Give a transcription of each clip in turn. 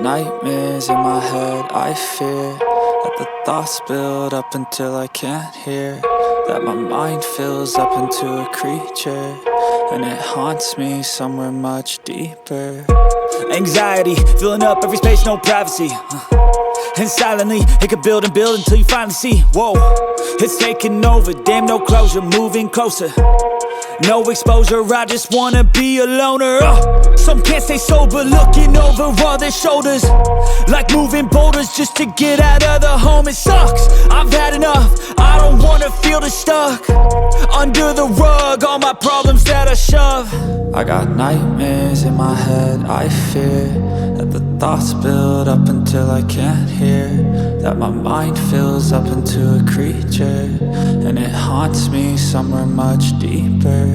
nightmares in my head, I fear that the thoughts build up until I can't hear, that my mind fills up into a creature, and it haunts me somewhere much deeper. Anxiety, filling up every space, no privacy. And silently, it could build and build until you finally see, whoa, it's taking over, damn no closure, moving closer. No exposure, I just wanna be a loner. Some can't stay sober, looking over all their shoulders, like moving boulders just to get out of the home. It sucks, I've had enough, I don't wanna feel the stuck under the rug, all my problems that I shove. I got nightmares in my head, I fear that the thoughts build up until I can't hear, that my mind fills up into a creature, and it haunts me somewhere much deeper.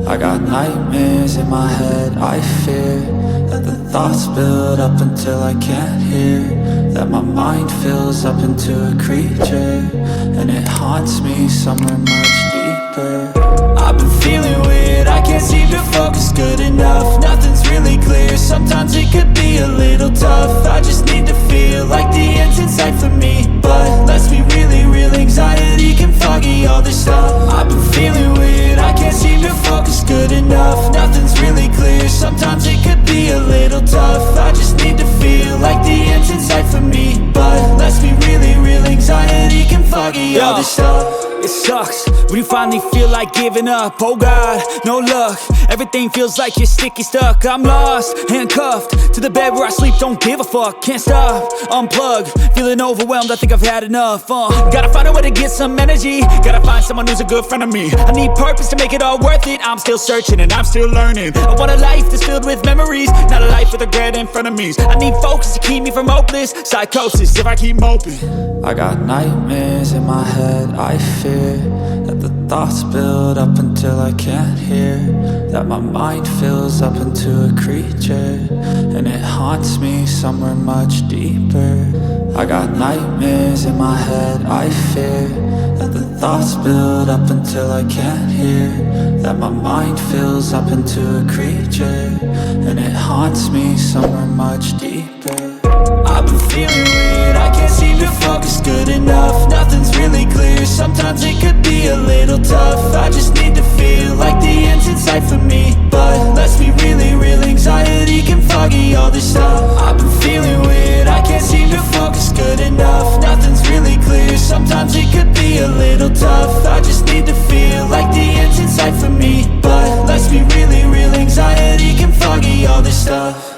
I got nightmares in my head, I fear that the thoughts build up until I can't hear, that my mind fills up into a creature, and it haunts me somewhere much deeper. I've been feeling weird, I can't seem to focus good enough, nothing's really clear, sometimes it could be a little tough. I just need to feel like the end's in sight for me, but let's be really real, anxiety can foggy all this stuff. I've been feeling weird, I can't seem to focus good enough, nothing's really clear, sometimes it could be a little tough. I just need to feel like the end's in sight for me, but let's be really real, anxiety can foggy all this stuff. It sucks when you finally feel like giving up. Oh God, no luck, everything feels like you're sticky stuck. I'm lost, handcuffed to the bed where I sleep, don't give a fuck. Can't stop, unplug, feeling overwhelmed, I think I've had enough. Gotta find a way to get some energy, gotta find someone who's a good friend of me. I need purpose to make it all worth it, I'm still searching and I'm still learning. I want a life that's filled with memories, not a life with regret and frenemies. I need focus to keep me from hopeless psychosis if I keep moping. I got nightmares in my head, I fear that the thoughts build up until I can't hear, that my mind fills up into a creature, and it haunts me somewhere much deeper. I got nightmares in my head, I fear that the thoughts build up until I can't hear, that my mind fills up into a creature, and it haunts me somewhere much deeper. I've been feeling weird, I can't seem to focus good enough, nothing's really clear, sometimes it could be a little tough. I just need to feel like the end's in sight for me, but let's be really real, anxiety can foggy all this stuff. I've been feeling weird, I can't seem to focus good enough, nothing's really clear, sometimes it could be a little tough. I just need to feel like the end's in sight for me, but let's be really real, anxiety can foggy all this stuff.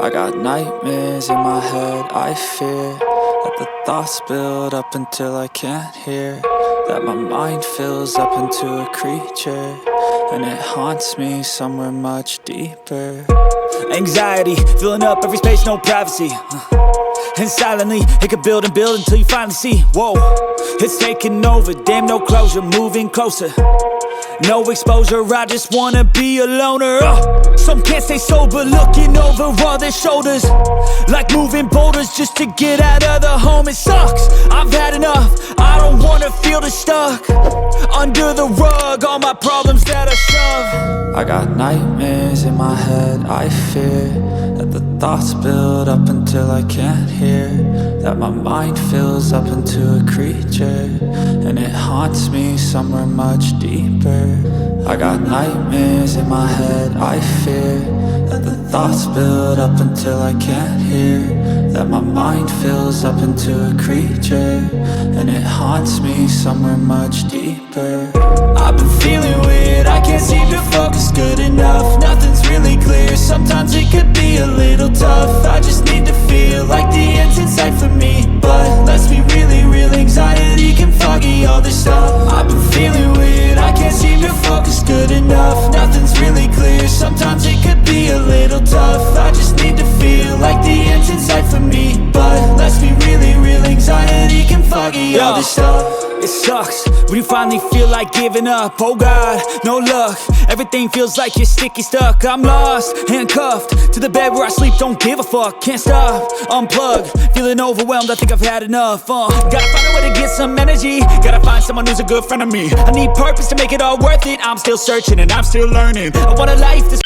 I got nightmares in my head, I fear that the thoughts build up until I can't hear, that my mind fills up into a creature, and it haunts me somewhere much deeper. Anxiety, filling up every space, no privacy. And silently, it could build and build until you finally see, whoa, it's taking over, damn no closure, moving closer. No exposure, I just wanna be a loner. Some can't stay sober, looking over all their shoulders, like moving boulders just to get out of the home. It sucks, I've had enough, I don't wanna feel the stuck under the rug, all my problems that I shove. I got nightmares in my head, I fear that the thoughts build up until I can't hear, that my mind fills up into a creature, and it haunts me somewhere much deeper. I got nightmares in my head, I fear that the thoughts build up until I can't hear, that my mind fills up into a creature, and it haunts me somewhere much deeper. I've been feeling weird, I can't seem to focus good enough, nothing's really clear, sometimes it could be a little tough. I just need to feel like the end's in sight for me, but let's be really real, anxiety can foggy all this stuff. I've been feeling weird, I can't seem to focus good enough, nothing's really clear, sometimes it could be a little tough. I just need to feel like the end's in sight for me, but let's be really real, anxiety can foggy all this stuff. It sucks when you finally feel like giving up. Oh God, no luck. Everything feels like you're sticky stuck. I'm lost, handcuffed to the bed where I sleep. Don't give a fuck, can't stop. Unplug, feeling overwhelmed. I think I've had enough. Gotta find a way to get some energy. Gotta find someone who's a good friend of me. I need purpose to make it all worth it. I'm still searching and I'm still learning. I want a life that's